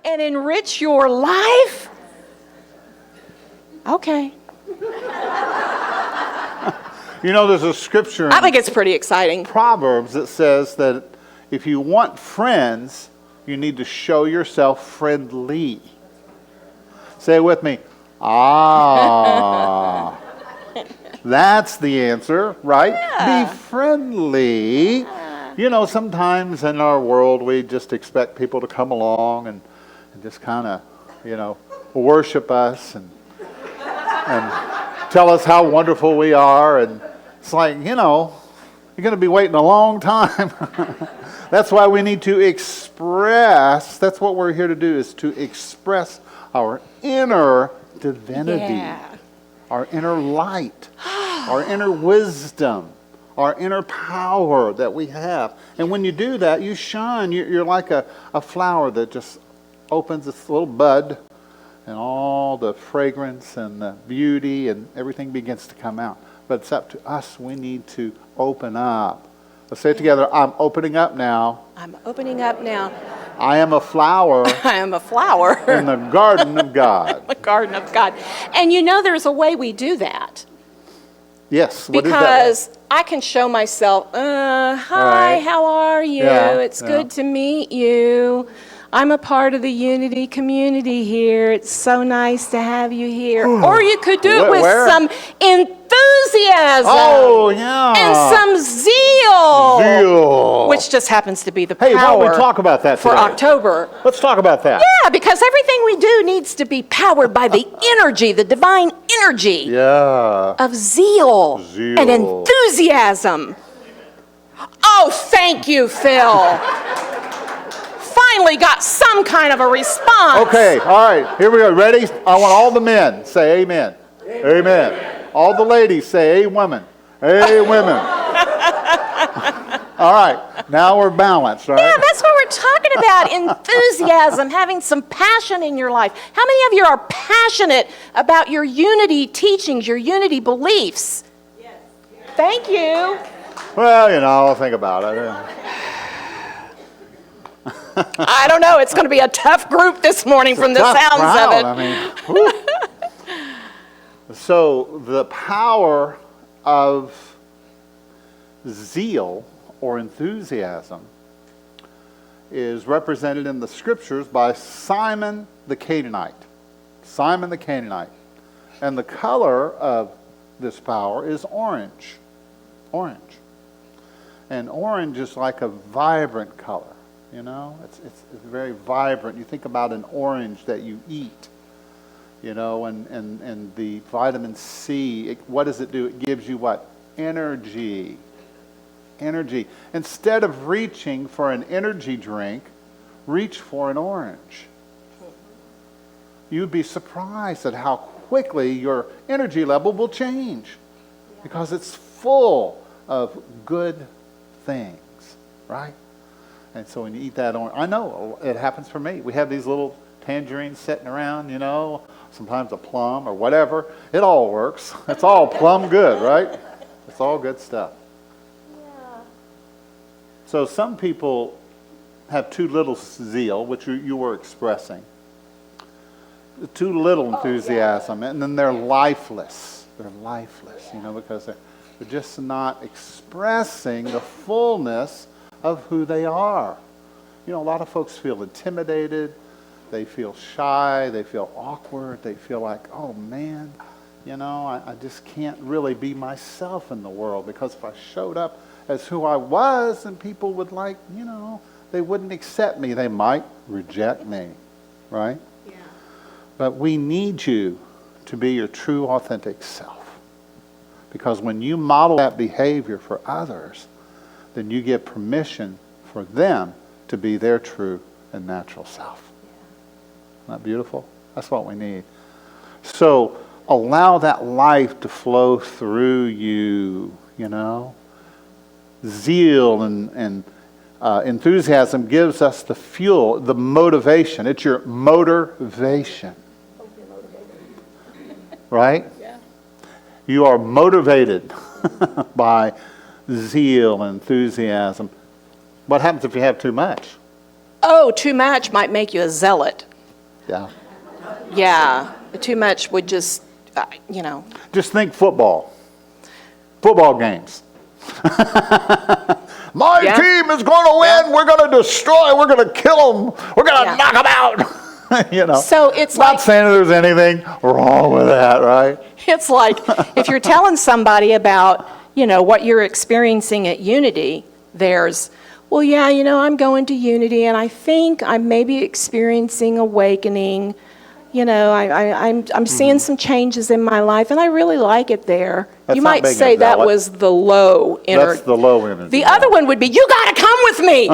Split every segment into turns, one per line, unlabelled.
and enrich your life? Okay.
You know, there's a scripture
I think it's pretty exciting.
Proverbs that says that if you want friends, you need to show yourself friendly. Say it with me. Ah. That's the answer, right?
Yeah.
Be friendly. You know, sometimes in our world we just expect people to come along and just kind of, worship us and tell us how wonderful we are. And it's like, you're going to be waiting a long time. That's why we need to express. That's what we're here to do, is to express our inner divinity, our inner light, our inner wisdom, our inner power that we have. And when you do that, you shine. You're like a flower that just opens its little bud, and all the fragrance and the beauty and everything begins to come out. But it's up to us. We need to open up. Let's say it together. I'm opening up now.
I'm opening up now.
I am a flower.
I am a flower.
In the garden of God.
The garden of God. And there's a way we do that.
Yes. What
because
is that?
I can show myself, hi,
right.
How are you?
Yeah,
It's good to meet you. I'm a part of the Unity community here. It's so nice to have you here. Or you could do it with some enthusiasm.
Oh, yeah.
And some zeal.
Zeal.
Which just happens to be the power.
Hey, why don't we talk about that
for
today?
October.
Let's talk about that.
Yeah, because everything we do needs to be powered by the energy, the divine energy of zeal and enthusiasm. Oh, thank you, Phil. Finally got some kind of a response.
Okay, all right, here we go. Ready? I want all the men say amen. Amen. All the ladies say amen. Amen. All right, now we're balanced, right?
Yeah, that's what we're talking about. Enthusiasm, having some passion in your life. How many of you are passionate about your unity teachings, your unity beliefs? Yes. Thank you.
Well, I'll think about it.
I don't know. It's going to be a tough group this morning from the sounds of it.
So the power of zeal or enthusiasm is represented in the scriptures by Simon the Canaanite. Simon the Canaanite. And the color of this power is orange. Orange. And orange is like a vibrant color. It's very vibrant. You think about an orange that you eat, and the vitamin C, what does it do? It gives you what? Energy. Energy. Instead of reaching for an energy drink, reach for an orange. You'd be surprised at how quickly your energy level will change because it's full of good things, right? And so when you eat that orange, I know it happens for me. We have these little tangerines sitting around, sometimes a plum or whatever. It all works. It's all plum good, right? It's all good stuff. Yeah. So some people have too little zeal, which you were expressing. Too little enthusiasm, and then they're lifeless. They're lifeless, because they're just not expressing the fullness of who they are. A lot of folks feel intimidated, they feel shy, they feel awkward, they feel like, oh man, I just can't really be myself in the world, because if I showed up as who I was, then people would they wouldn't accept me, they might reject me, right? Yeah. But we need you to be your true, authentic self. Because when you model that behavior for others, then you give permission for them to be their true and natural self. Isn't that beautiful? That's what we need. So allow that life to flow through you, Zeal and enthusiasm gives us the fuel, the motivation. It's your motivation. Right? Yeah. You are motivated by zeal and enthusiasm. What happens if you have too much?
Oh, too much might make you a zealot.
Yeah.
Yeah, too much would just,
Just think football. Football games. My team is going to win. We're going to destroy. We're going to kill them. We're going to knock them out.
So it's
not saying there's anything wrong with that, right?
It's like if you're telling somebody about, what you're experiencing at Unity, there's, well, yeah, I'm going to Unity and I think I'm maybe experiencing awakening. I'm seeing some changes in my life and I really like it there. You might say that was the low energy.
That's the low energy.
The other one would be, you got to come with me.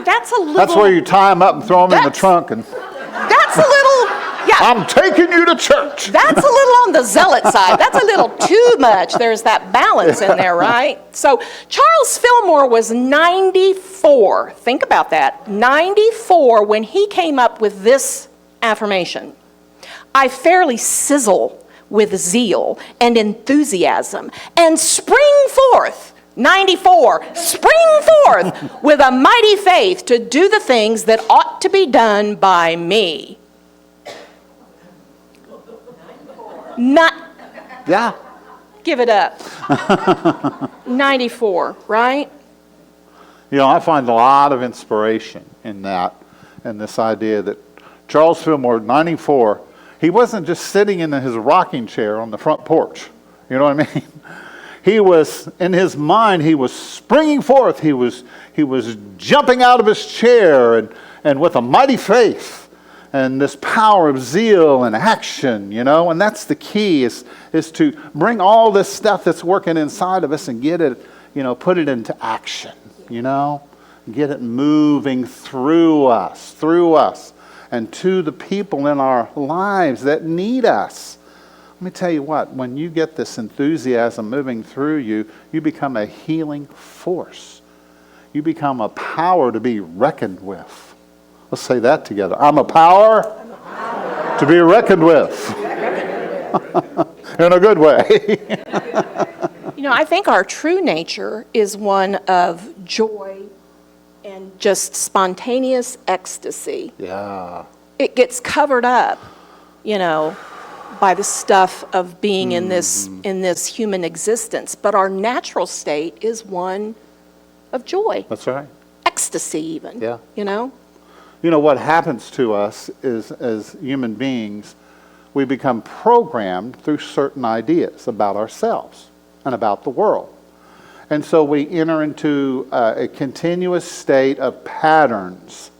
That's a little.
That's where you tie them up and throw them in the trunk. And
that's a little, yeah.
I'm taking you to church.
That's a little on the zealot side. That's a little too much. There's that balance in there, right? So Charles Fillmore was 94. Think about that. 94 when he came up with this affirmation. I fairly sizzle with zeal and enthusiasm and spring forth, 94, spring forth with a mighty faith to do the things that ought to be done by me. Not.
Yeah.
Give it up. 94, right?
I find a lot of inspiration in that, and this idea that Charles Fillmore, 94, he wasn't just sitting in his rocking chair on the front porch. You know what I mean? He was, in his mind, he was springing forth. He was jumping out of his chair and with a mighty faith and this power of zeal and action, and that's the key is to bring all this stuff that's working inside of us and get it, put it into action, get it moving through us. And to the people in our lives that need us. Let me tell you what, when you get this enthusiasm moving through you, you become a healing force. You become a power to be reckoned with. Let's say that together. I'm a power to be reckoned with. In a good way.
I think our true nature is one of joy and just spontaneous ecstasy.
Yeah.
It gets covered up, by the stuff of being in this human existence. But our natural state is one of joy.
That's right.
Ecstasy even.
Yeah.
What
happens to us is, as human beings, we become programmed through certain ideas about ourselves and about the world. And so we enter into a continuous state of patterns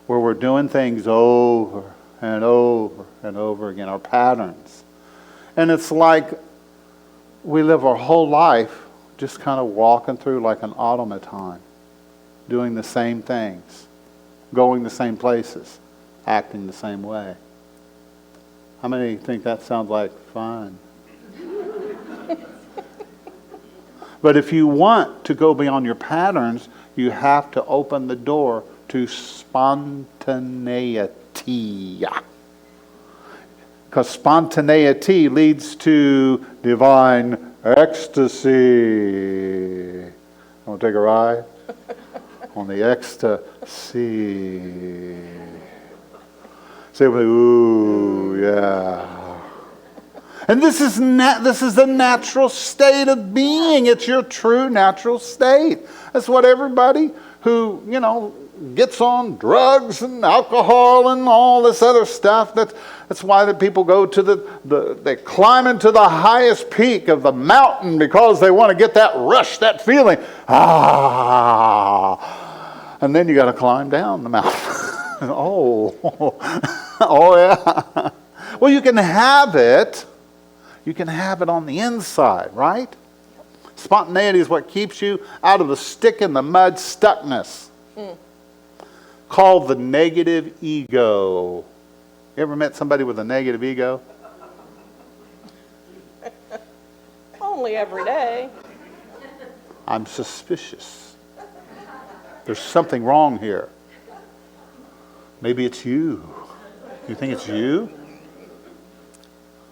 where we're doing things over and over and over again, our patterns. And it's like we live our whole life just kind of walking through like an automaton, doing the same things, going the same places, acting the same way. How many think that sounds like fun? But if you want to go beyond your patterns, you have to open the door to spontaneity. Because spontaneity leads to divine ecstasy. Want to take a ride? On the ecstasy. Say with me, ooh, yeah. And this is the natural state of being. It's your true natural state. That's what everybody who, gets on drugs and alcohol and all this other stuff, that's why the people go to they climb into the highest peak of the mountain because they want to get that rush, that feeling. And then you got to climb down the mountain. Oh yeah. Well, you can have it. You can have it on the inside, right? Spontaneity is what keeps you out of the stick in the mud stuckness. Called the negative ego. You ever met somebody with a negative ego?
Only every day.
I'm suspicious. There's something wrong here. Maybe it's you. You think it's you?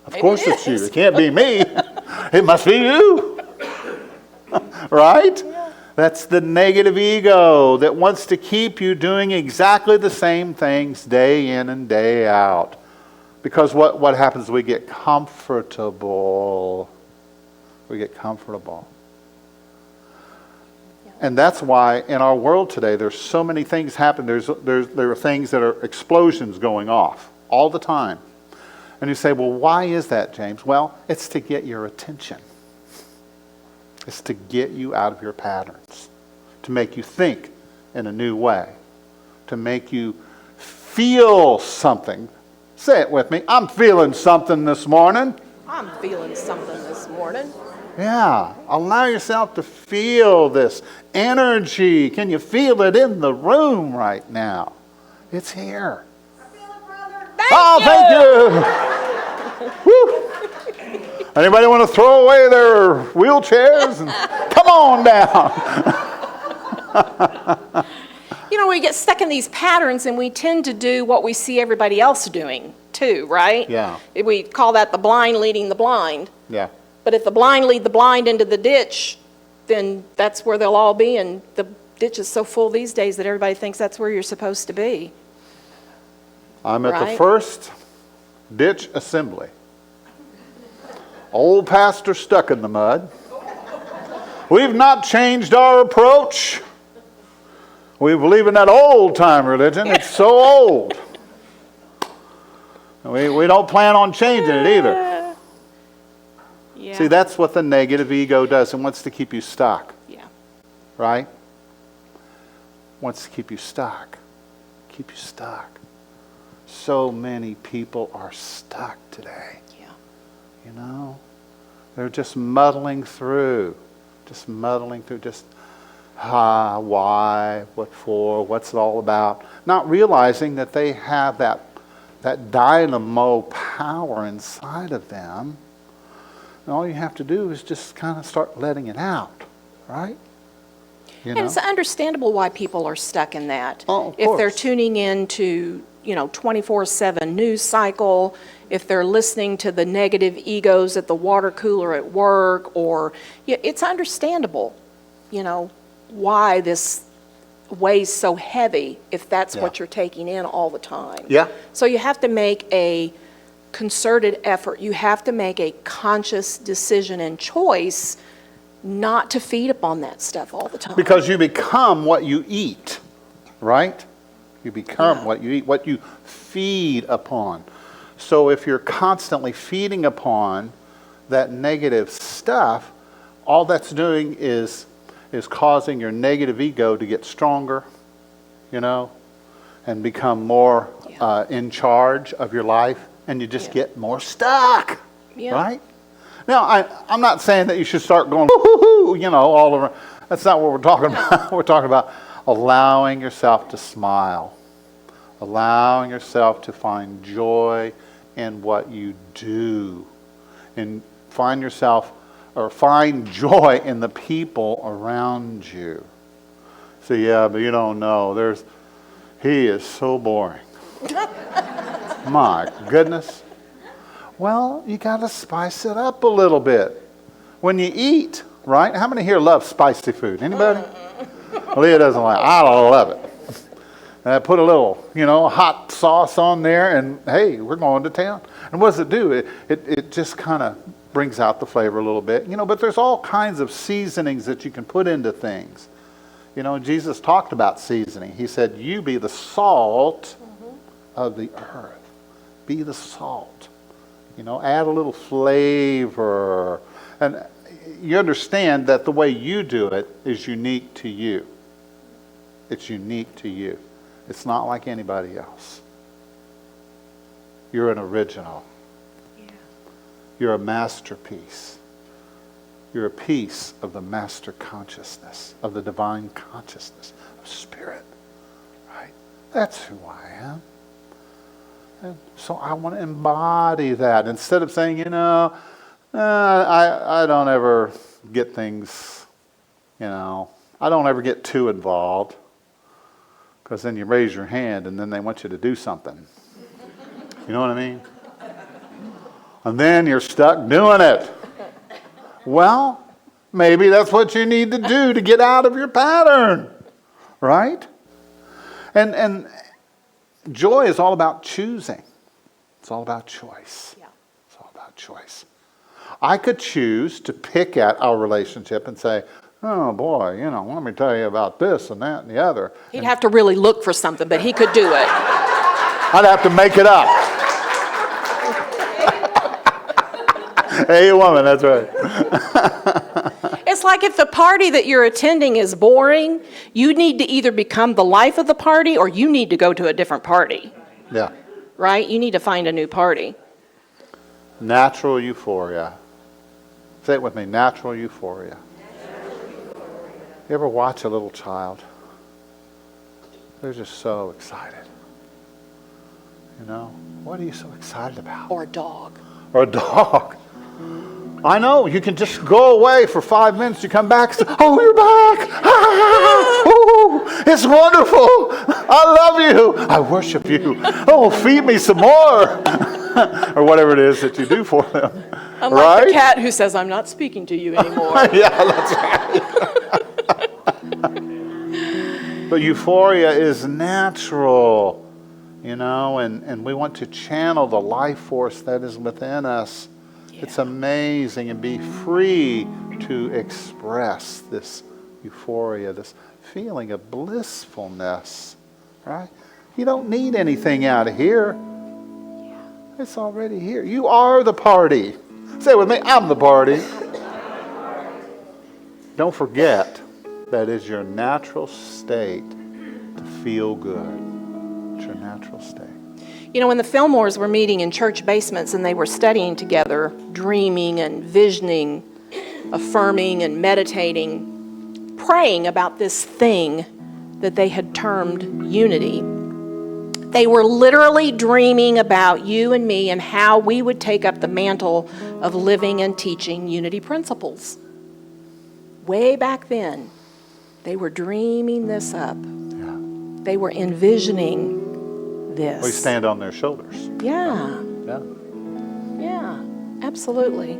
Of course it's you. It can't be me. It must be you. Right? That's the negative ego that wants to keep you doing exactly the same things day in and day out. Because what happens? We get comfortable. We get comfortable. And that's why in our world today, there's so many things happen. There are things that are explosions going off all the time. And you say, well, why is that, James? Well, it's to get your attention. It's to get you out of your patterns, to make you think in a new way, to make you feel something. Say it with me. I'm feeling something this morning.
I'm feeling something this morning.
Yeah. Allow yourself to feel this energy. Can you feel it in the room right now? It's here.
I feel it, brother.
Thank you. Woo. Anybody want to throw away their wheelchairs and come on down?
We get stuck in these patterns and we tend to do what we see everybody else doing too, right?
Yeah.
We call that the blind leading the blind.
Yeah.
But if the blind lead the blind into the ditch, then that's where they'll all be. And the ditch is so full these days that everybody thinks that's where you're supposed to be.
I'm at the first ditch assembly. Old pastor stuck in the mud. We've not changed our approach. We believe in that old-time religion. It's so old. We don't plan on changing it either.
Yeah.
See, that's what the negative ego does. It wants to keep you stuck.
Yeah.
Right? Wants to keep you stuck. Keep you stuck. So many people are stuck today.
Yeah.
They're just muddling through. Why, what for, what's it all about? Not realizing that they have that dynamo power inside of them. And all you have to do is just kind of start letting it out, right?
And it's understandable why people are stuck in that.
Oh, of
if they're
course.
tuning into 24/7 news cycle, if they're listening to the negative egos at the water cooler at work, or it's understandable, why this weighs so heavy if that's what you're taking in all the time.
Yeah.
So you have to make a concerted effort. You have to make a conscious decision and choice not to feed upon that stuff all the time.
Because you become what you eat, right? You become what you eat, what you feed upon. So if you're constantly feeding upon that negative stuff, all that's doing is causing your negative ego to get stronger, and become more in charge of your life, and you just get more stuck, right? Now, I'm not saying that you should start going, woo-hoo-hoo, all over. That's not what we're talking about. We're talking about allowing yourself to smile, allowing yourself to find joy in what you do, and find joy in the people around you. So but you don't know. He is so boring. My goodness. Well, you got to spice it up a little bit. When you eat, right? How many here love spicy food? Anybody? Leah doesn't like it. I love it. And I put a little, hot sauce on there, and hey, we're going to town. And what does it do? It just kind of brings out the flavor a little bit. But there's all kinds of seasonings that you can put into things. Jesus talked about seasoning. He said, you be the salt of the earth. Be the salt. Add a little flavor. And you understand that the way you do it is unique to you. It's unique to you. It's not like anybody else. You're an original.
Yeah.
You're a masterpiece. You're a piece of the master consciousness, of the divine consciousness, of spirit. Right? That's who I am. And so I want to embody that. Instead of saying, I don't ever get things, I don't ever get too involved. Because then you raise your hand and then they want you to do something. You know what I mean? And then you're stuck doing it. Well, Maybe that's what you need to do to get out of your pattern, right? And joy is all about choosing. It's all about choice.
Yeah.
It's all about choice. I could choose to pick at our relationship and say, oh boy, let me tell you about this and that and the other.
He'd have to really look for something, but he could do it.
I'd have to make it up. Hey, woman, that's right.
It's like if the party that you're attending is boring, you need to either become the life of the party or you need to go to a different party.
Yeah.
Right? You need to find a new party.
Natural euphoria. Say it with me, natural euphoria. You ever watch a little child? They're just so excited. What are you so excited about?
Or a dog.
Or a dog. I know, you can just go away for 5 minutes, you come back and say, oh, you're back! Oh, it's wonderful! I love you! I worship you! Oh, feed me some more! Or whatever it is that you do for them.
Unlike
right?
the cat who says, I'm not speaking to you anymore.
Yeah, that's right. But euphoria is natural, and we want to channel the life force that is within us. It's amazing, and be free to express this euphoria, this feeling of blissfulness, right? You don't need anything out of here. It's already here. You are the party. Say it with me, I'm the party. Don't forget that is your natural state to feel good. It's your natural state.
When the Fillmores were meeting in church basements and they were studying together, dreaming and visioning, affirming and meditating, praying about this thing that they had termed unity, they were literally dreaming about you and me and how we would take up the mantle of living and teaching unity principles. Way back then, they were dreaming this up.
Yeah.
They were envisioning this.
We stand on their shoulders.
Yeah.
Yeah.
Yeah, absolutely.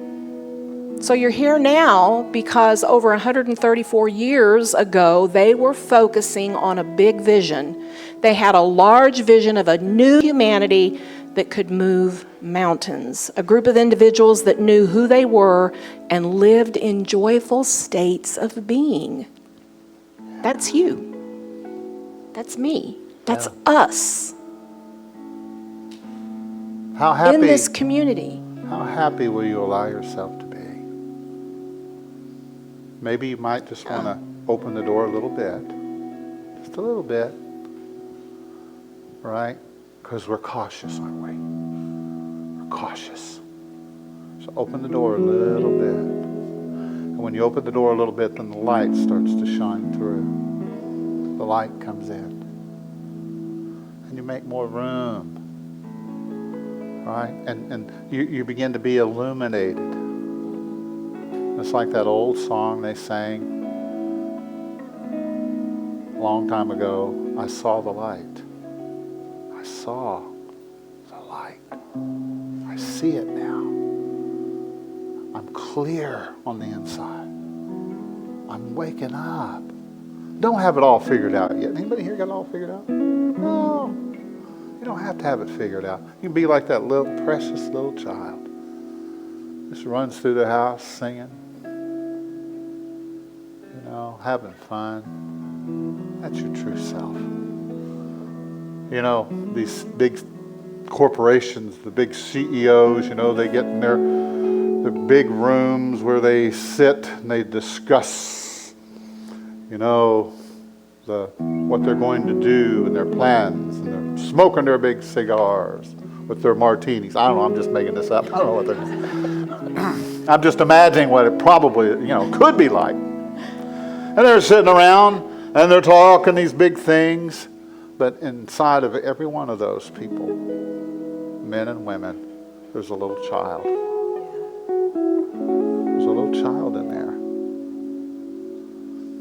So you're here now because over 134 years ago, they were focusing on a big vision. They had a large vision of a new humanity that could move mountains, a group of individuals that knew who they were and lived in joyful states of being. That's you. That's me. That's us.
How happy,
in this community.
How happy will you allow yourself to be? Maybe you might just want to open the door a little bit. Just a little bit. Right? Because we're cautious, aren't we? We're cautious. So open the door a little bit. And when you open the door a little bit, then the light starts to shine through. The light comes in. And you make more room. Right? And you begin to be illuminated. It's like that old song they sang a long time ago. I saw the light. I saw the light. I see it now. I'm clear on the inside. I'm waking up. Don't have it all figured out yet. Anybody here got it all figured out? No. You don't have to have it figured out. You can be like that little precious little child. Just runs through the house singing. Having fun. That's your true self. These big corporations, the big CEOs, they get in their big rooms where they sit and they discuss, what they're going to do and their plans, and they're smoking their big cigars with their martinis. I don't know, I'm just making this up. I don't know what they're doing. I'm just imagining what it probably, could be like. And they're sitting around and they're talking these big things. But inside of every one of those people, men and women, there's a little child. There's a little child in there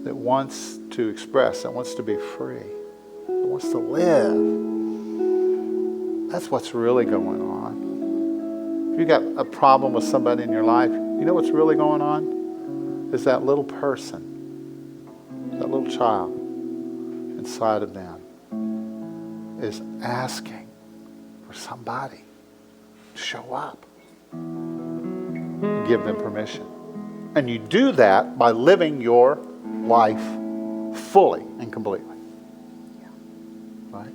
that wants to express, that wants to be free, that wants to live. That's what's really going on. If you got a problem with somebody in your life, you know what's really going on? is that little person, that little child inside of them is asking for somebody to show up. Give them permission. And you do that by living your life fully and completely. Right?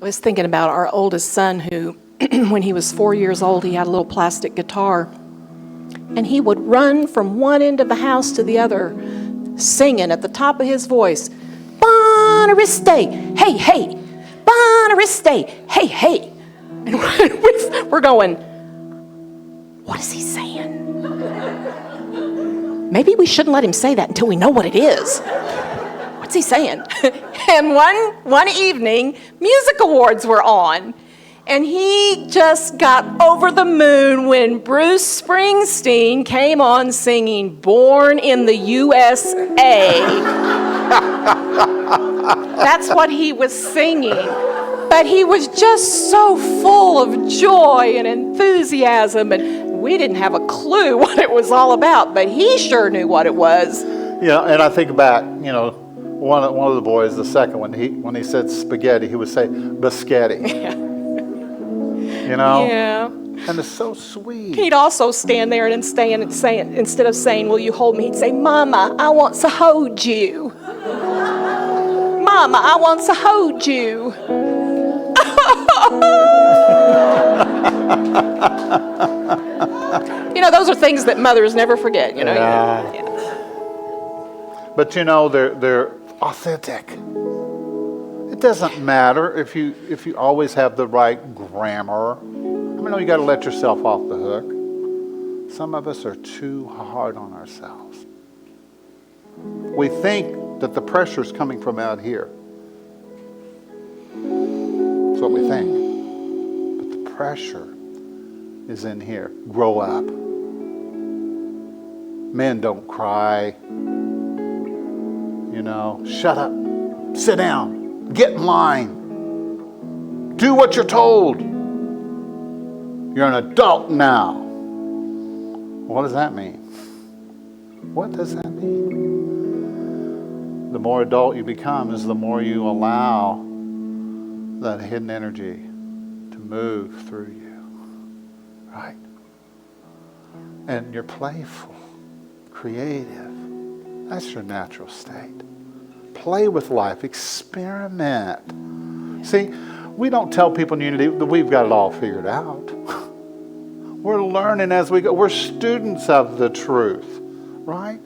I was thinking about our oldest son who, when he was 4 years old, he had a little plastic guitar. And he would run from one end of the house to the other, singing at the top of his voice, Bonariste, hey, hey, Bonariste, hey, hey. And we're going, what is he saying? Maybe we shouldn't let him say that until we know what it is. What's he saying? And one evening, music awards were on. And he just got over the moon when Bruce Springsteen came on singing Born in the USA. That's what he was singing. But he was just so full of joy and enthusiasm, and we didn't have a clue what it was all about, but he sure knew what it was.
Yeah, and I think back, one of the boys, the second one, when he said spaghetti, he would say biscotti.
Yeah.
Yeah. And it's so sweet.
He'd also stand there and say, instead of saying, will you hold me, he'd say, Mama, I want to hold you. Mama, I want to hold you. Those are things that mothers never forget,
Yeah. But they're authentic. It doesn't matter if you always have the right grammar. You got to let yourself off the hook. Some of us are too hard on ourselves. We think that the pressure is coming from out here. That's what we think. But the pressure is in here. Grow up. Men don't cry. Shut up. Sit down. Get in line. Do what you're told. You're an adult now. What does that mean? What does that mean? The more adult you become is the more you allow that hidden energy to move through you. Right? And you're playful, creative. That's your natural state. Play with life. Experiment. See, we don't tell people in unity that we've got it all figured out. We're learning as we go. We're students of the truth, right?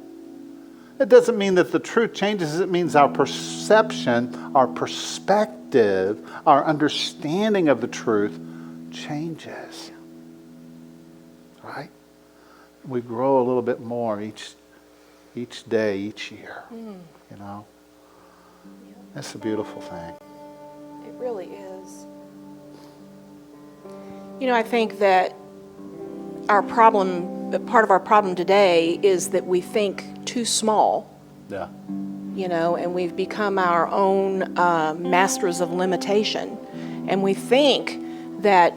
It doesn't mean that the truth changes. It means our perception, our perspective, our understanding of the truth changes, right? We grow a little bit more each day, each year, That's a beautiful thing.
It really is. I think that part of our problem today is that we think too small.
Yeah.
And we've become our own masters of limitation. And we think that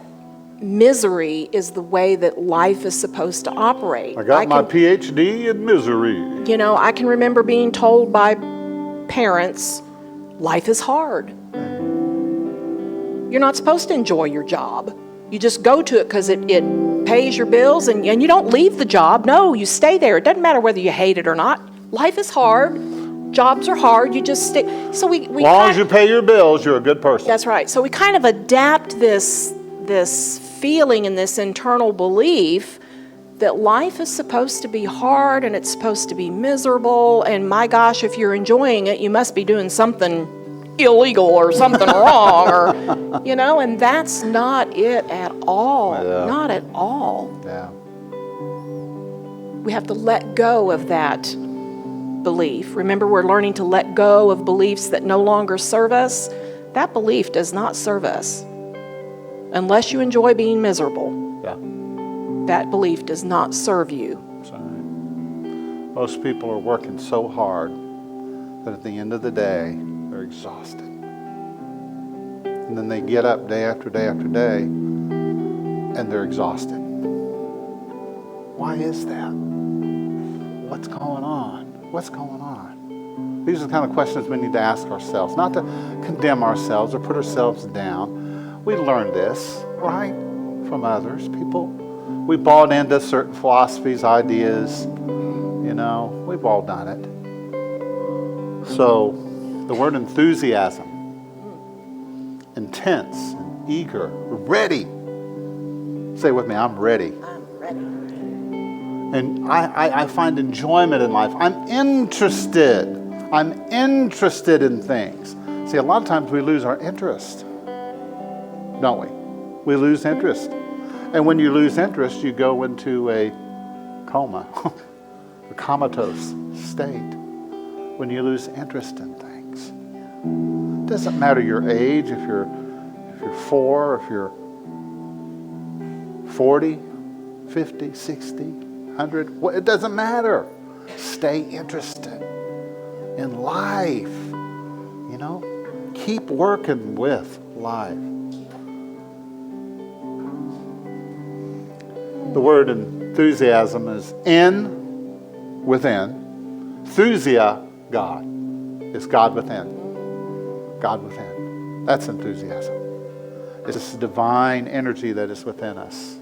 misery is the way that life is supposed to operate.
I got my PhD in misery.
I can remember being told by parents, life is hard. You're not supposed to enjoy your job. You just go to it because it pays your bills, and you don't leave the job. No, you stay there. It doesn't matter whether you hate it or not. Life is hard. Jobs are hard. You just stay. So we
as long as you pay your bills, you're a good person.
That's right. So we kind of adapt this feeling and this internal belief that life is supposed to be hard and it's supposed to be miserable. And my gosh, if you're enjoying it, you must be doing something illegal or something wrong, or and that's not it at all.
Yeah.
Not at all.
Yeah.
We have to let go of that belief. Remember, we're learning to let go of beliefs that no longer serve us. That belief does not serve us. Unless you enjoy being miserable,
Yeah.
that belief does not serve you.
That's right. Most people are working so hard that at the end of the day, they're exhausted. And then they get up day after day after day, and they're exhausted. Why is that? What's going on? What's going on? These are the kind of questions we need to ask ourselves, not to condemn ourselves or put ourselves down. We learned this, right, from others, people. We bought into certain philosophies, ideas. You know, we've all done it. So, the word enthusiasm, intense, and eager, ready. Say with me, I'm ready.
I'm ready.
And I find enjoyment in life. I'm interested. I'm interested in things. See, a lot of times we lose our interest, don't we? We lose interest. And when you lose interest, you go into a coma, a comatose state when you lose interest in things. It doesn't matter your age, if you're 4, if you're 40, 50, 60, 100. It doesn't matter. Stay interested in life. You know, keep working with life. The word enthusiasm is in, within. Thusia, God. It's God within. God within. That's enthusiasm. It's this divine energy that is within us.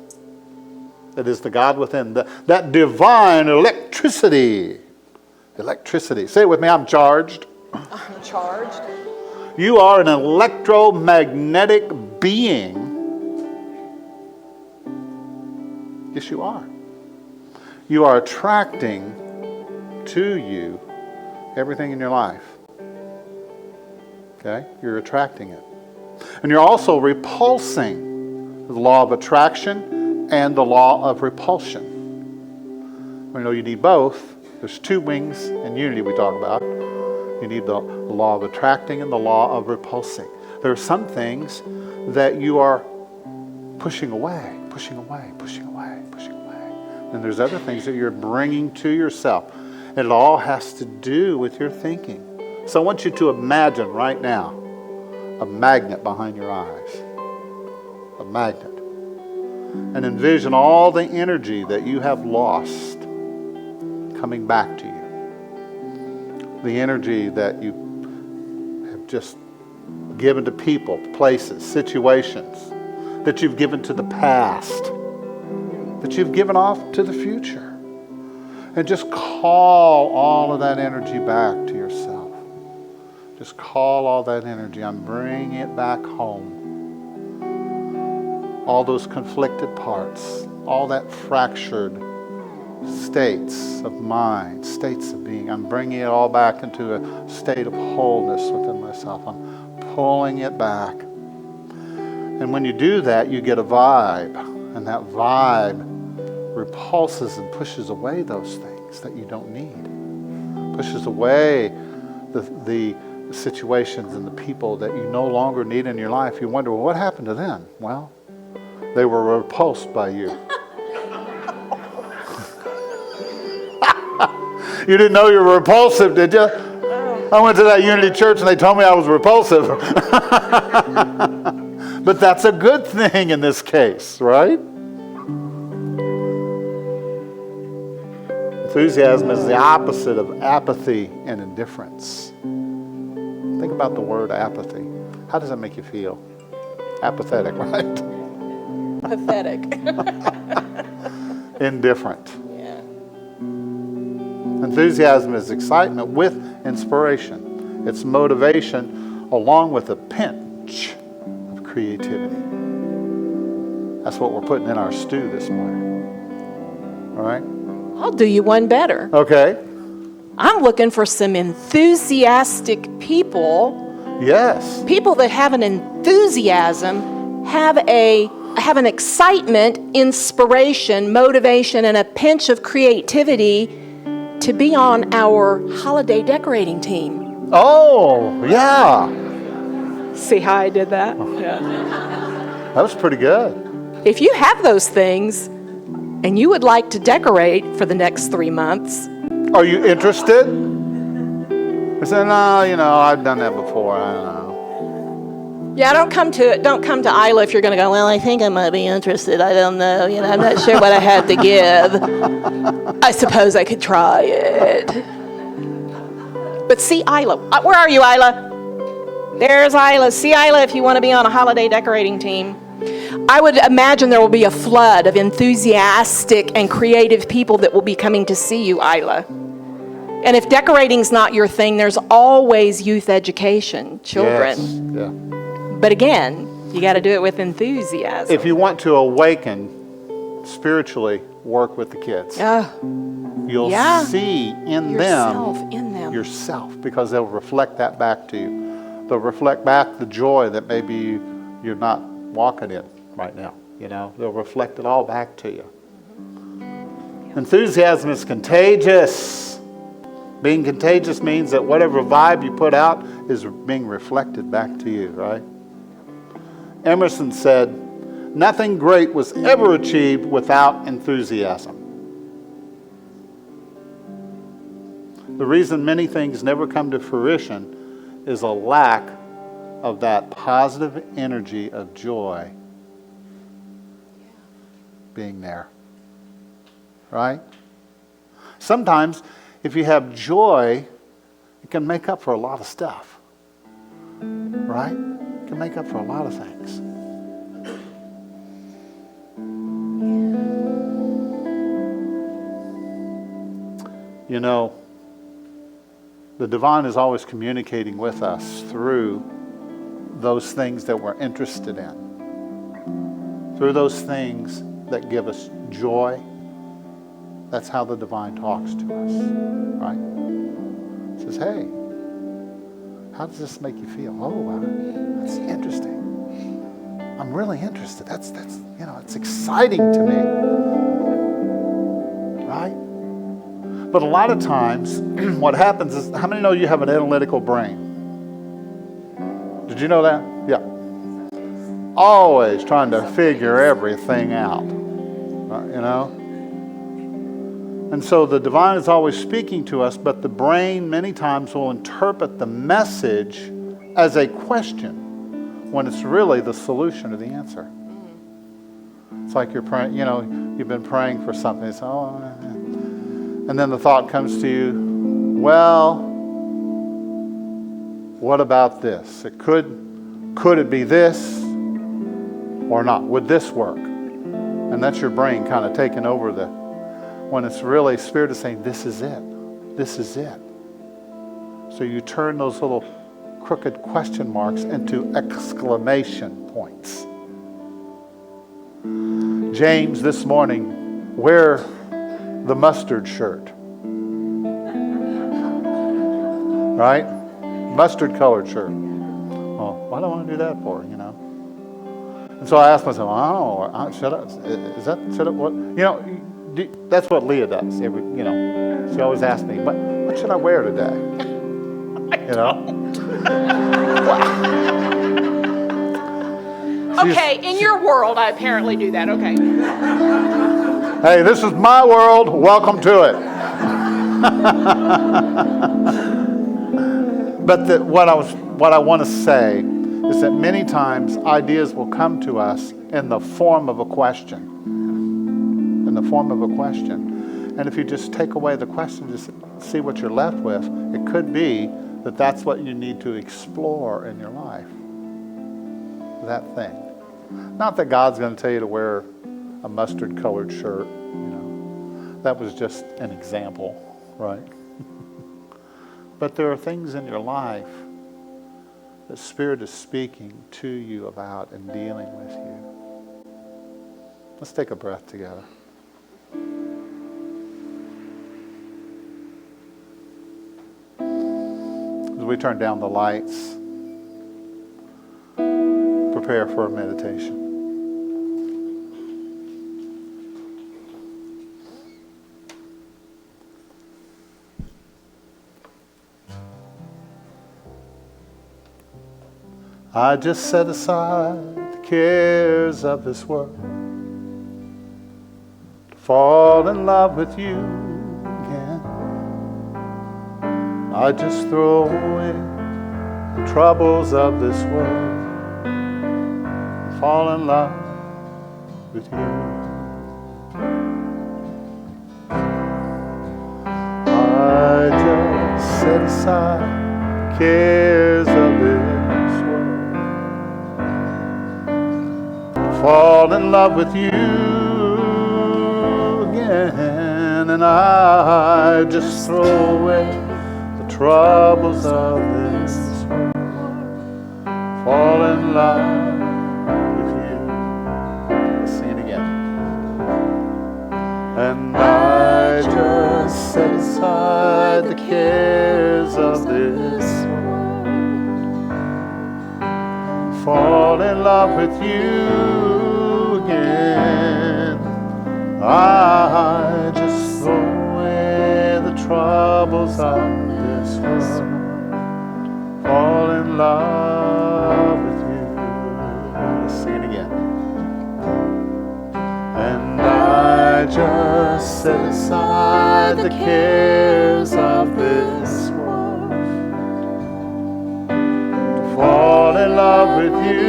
It is the God within. That divine electricity. Electricity. Say it with me, I'm charged.
I'm charged.
You are an electromagnetic being. Yes, you are. You are attracting to you everything in your life. Okay? You're attracting it. And you're also repulsing the law of attraction and the law of repulsion. We know you need both. There's 2 wings in unity we talk about. You need the law of attracting and the law of repulsing. There are some things that you are pushing away. And there's other things that you're bringing to yourself. And it all has to do with your thinking. So I want you to imagine right now a magnet behind your eyes. A magnet. And envision all the energy that you have lost coming back to you. The energy that you have just given to people, places, situations, that you've given to the past, that you've given off to the future. And just call all of that energy back to yourself. Just call all that energy. I'm bringing it back home. All those conflicted parts, all that fractured states of mind, states of being. I'm bringing it all back into a state of wholeness within myself. I'm pulling it back. And when you do that, you get a vibe. And that vibe repulses and pushes away those things that you don't need. Pushes away the situations and the people that you no longer need in your life. You wonder, well, what happened to them? Well, they were repulsed by you. You didn't know you were repulsive, did you? I went to that Unity Church and they told me I was repulsive. But that's a good thing in this case, right? Enthusiasm is the opposite of apathy and indifference. Think about the word apathy. How does that make you feel? Apathetic, right?
Pathetic.
Indifferent.
Yeah.
Enthusiasm is excitement with inspiration. It's motivation along with a pinch of creativity. That's what we're putting in our stew this morning. All right?
I'll do you one better.
Okay.
I'm looking for some enthusiastic people.
Yes.
People that have an enthusiasm, have an excitement, inspiration, motivation, and a pinch of creativity to be on our holiday decorating team.
Oh, yeah.
See how I did that? Yeah.
That was pretty good.
If you have those things and you would like to decorate for the next 3 months.
Are you interested? I said, no, I've done that before. I don't know.
Yeah, don't come to Isla if you're going to go, well, I think I might be interested. I don't know. I'm not sure what I have to give. I suppose I could try it. But see Isla. Where are you, Isla? There's Isla. See Isla if you want to be on a holiday decorating team. I would imagine there will be a flood of enthusiastic and creative people that will be coming to see you, Isla. And if decorating's not your thing, there's always youth education, children.
Yes. Yeah.
But again, you got to do it with enthusiasm.
If you want to awaken spiritually, work with the kids. You'll see in them yourself, because they'll reflect that back to you. They'll reflect back the joy that maybe you're not walking in right now. They'll reflect it all back to you. Enthusiasm is contagious. Being contagious means that whatever vibe you put out is being reflected back to you, right? Emerson said, "Nothing great was ever achieved without enthusiasm." The reason many things never come to fruition is a lack of that positive energy of joy being there, right? Sometimes, if you have joy, it can make up for a lot of stuff, right? It can make up for a lot of things. The divine is always communicating with us through those things that we're interested in, through those things that give us joy. That's how the divine talks to us, right? It says, hey, how does this make you feel? Oh, wow, that's interesting. I'm really interested. That's it's exciting to me, right? But a lot of times, what happens is, how many know you have an analytical brain? Did you know that? Yeah. Always trying to figure everything out, And so the divine is always speaking to us, but the brain many times will interpret the message as a question when it's really the solution or the answer. It's like you're praying, you've been praying for something. It's, and then the thought comes to you, well, what about this? Could it be this or not? Would this work? And that's your brain kind of taking over when it's really Spirit is saying, this is it. This is it. So you turn those little crooked question marks into exclamation points. James, this morning, wear the mustard shirt. Right? Mustard colored shirt. Well, why do I want to do that for, And so I asked myself, that's what Leah does. She always asks me, what should I wear today?
Okay, in your world, I apparently do that. Okay.
Hey, this is my world. Welcome to it. But what I want to say is that many times ideas will come to us in the form of a question. In the form of a question. And if you just take away the question, just see what you're left with, it could be that that's what you need to explore in your life. That thing. Not that God's going to tell you to wear a mustard-colored shirt. That was just an example, right? But there are things in your life that Spirit is speaking to you about and dealing with you. Let's take a breath together. As we turn down the lights, prepare for a meditation. I just set aside the cares of this world to fall in love with you again. I just throw away the troubles of this world fall in love with you. I just set aside cares of this world, fall in love with you again, and I just throw away the troubles of this world, fall in love with you. Let's sing it again. And I just set aside the cares of this world, fall in love with you again. I just throw away the troubles of this world, fall in love with you. Let's sing it again. And I just set aside the cares of this world, to fall in love with you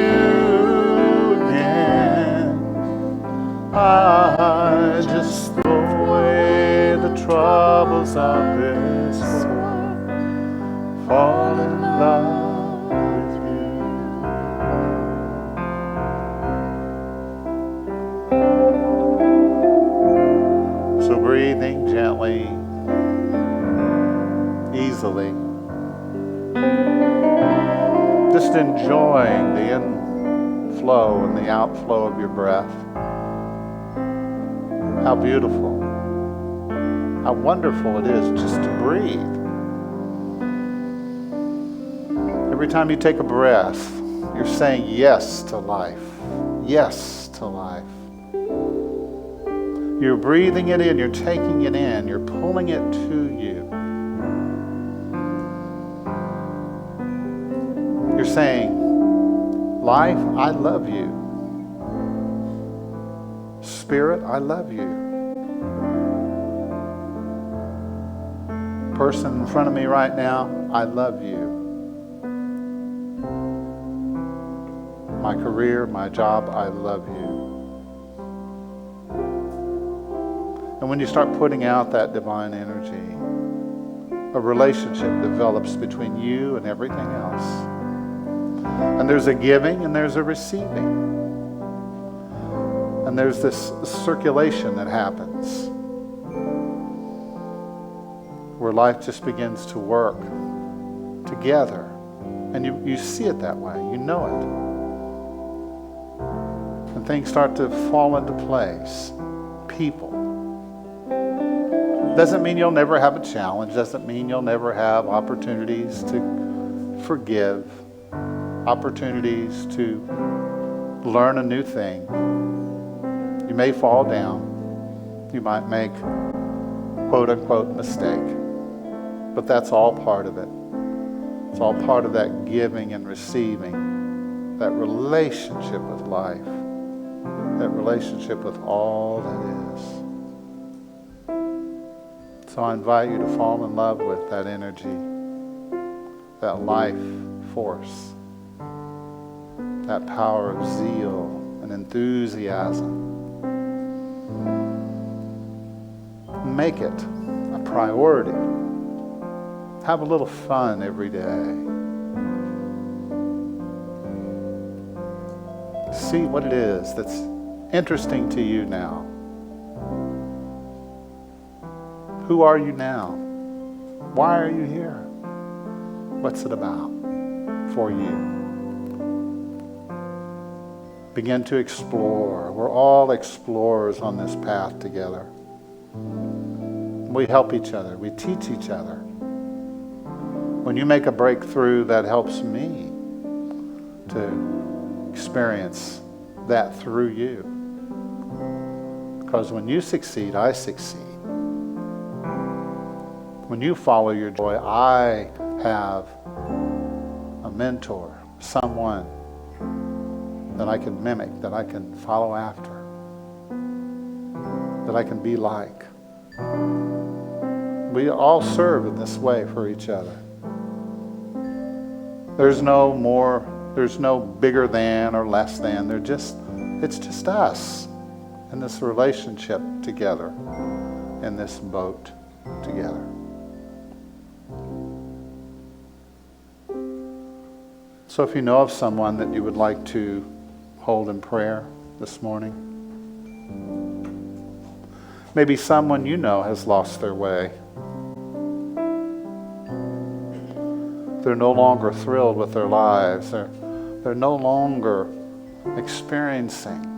again. I just throw away the troubles of this world, fall in love with you. So breathing gently, easily, just enjoying the inflow and the outflow of your breath. How beautiful, how wonderful it is just to breathe. Every time you take a breath, you're saying yes to life, yes to life. You're breathing it in, you're taking it in, you're pulling it to you. You're saying, life, I love you. Spirit, I love you. Person in front of me right now, I love you. My career, my job, I love you. And when you start putting out that divine energy, a relationship develops between you and everything else. And there's a giving and there's a receiving. And there's this circulation that happens where life just begins to work together. And you see it that way, you know it. And things start to fall into place. People. Doesn't mean you'll never have a challenge, doesn't mean you'll never have opportunities to forgive, opportunities to learn a new thing. You may fall down. You might make quote-unquote mistake. But that's all part of it. It's all part of that giving and receiving, that relationship with life, that relationship with all that is. So I invite you to fall in love with that energy, that life force, that power of zeal and enthusiasm. Make it a priority. Have a little fun every day. See what it is that's interesting to you now. Who are you now? Why are you here? What's it about for you? Begin to explore. We're all explorers on this path together. We help each other. We teach each other. When you make a breakthrough, that helps me to experience that through you. Because when you succeed, I succeed. When you follow your joy, I have a mentor, someone that I can mimic, that I can follow after, that I can be like. We all serve in this way for each other. There's no more There's no bigger than or less than. It's just us in this relationship together, in this boat together. So if you know of someone that you would like to hold in prayer this morning, maybe someone you know has lost their way. They're no longer thrilled with their lives. They're no longer experiencing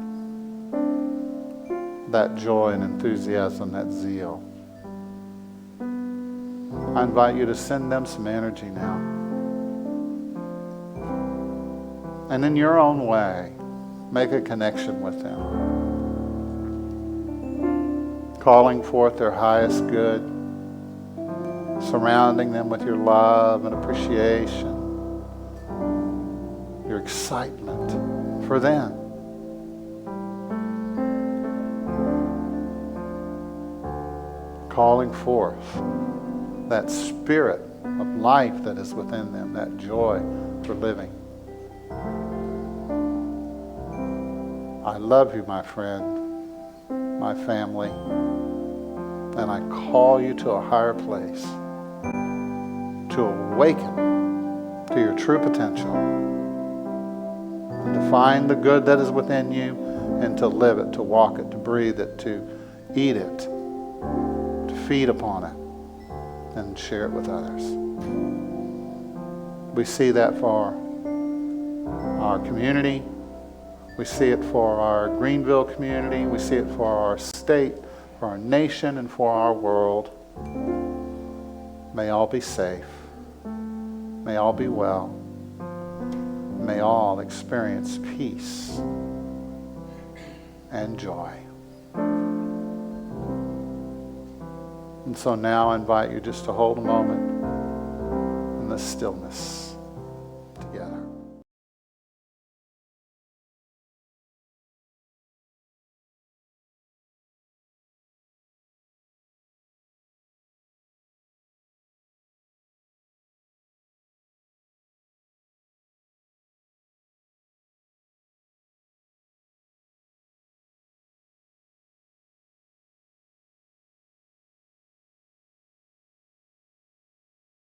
that joy and enthusiasm, that zeal. I invite you to send them some energy now. And in your own way, make a connection with them. Calling forth their highest good, surrounding them with your love and appreciation, your excitement for them. Calling forth that spirit of life that is within them, that joy for living. I love you, my friend, my family, and I call you to a higher place, to awaken to your true potential, and to find the good that is within you, and to live it, to walk it, to breathe it, to eat it, to feed upon it, and share it with others. We see that for our community. We see it for our Greenville community. We see it for our state, for our nation, and for our world. May all be safe. May all be well. May all experience peace and joy. And so now I invite you just to hold a moment in the stillness.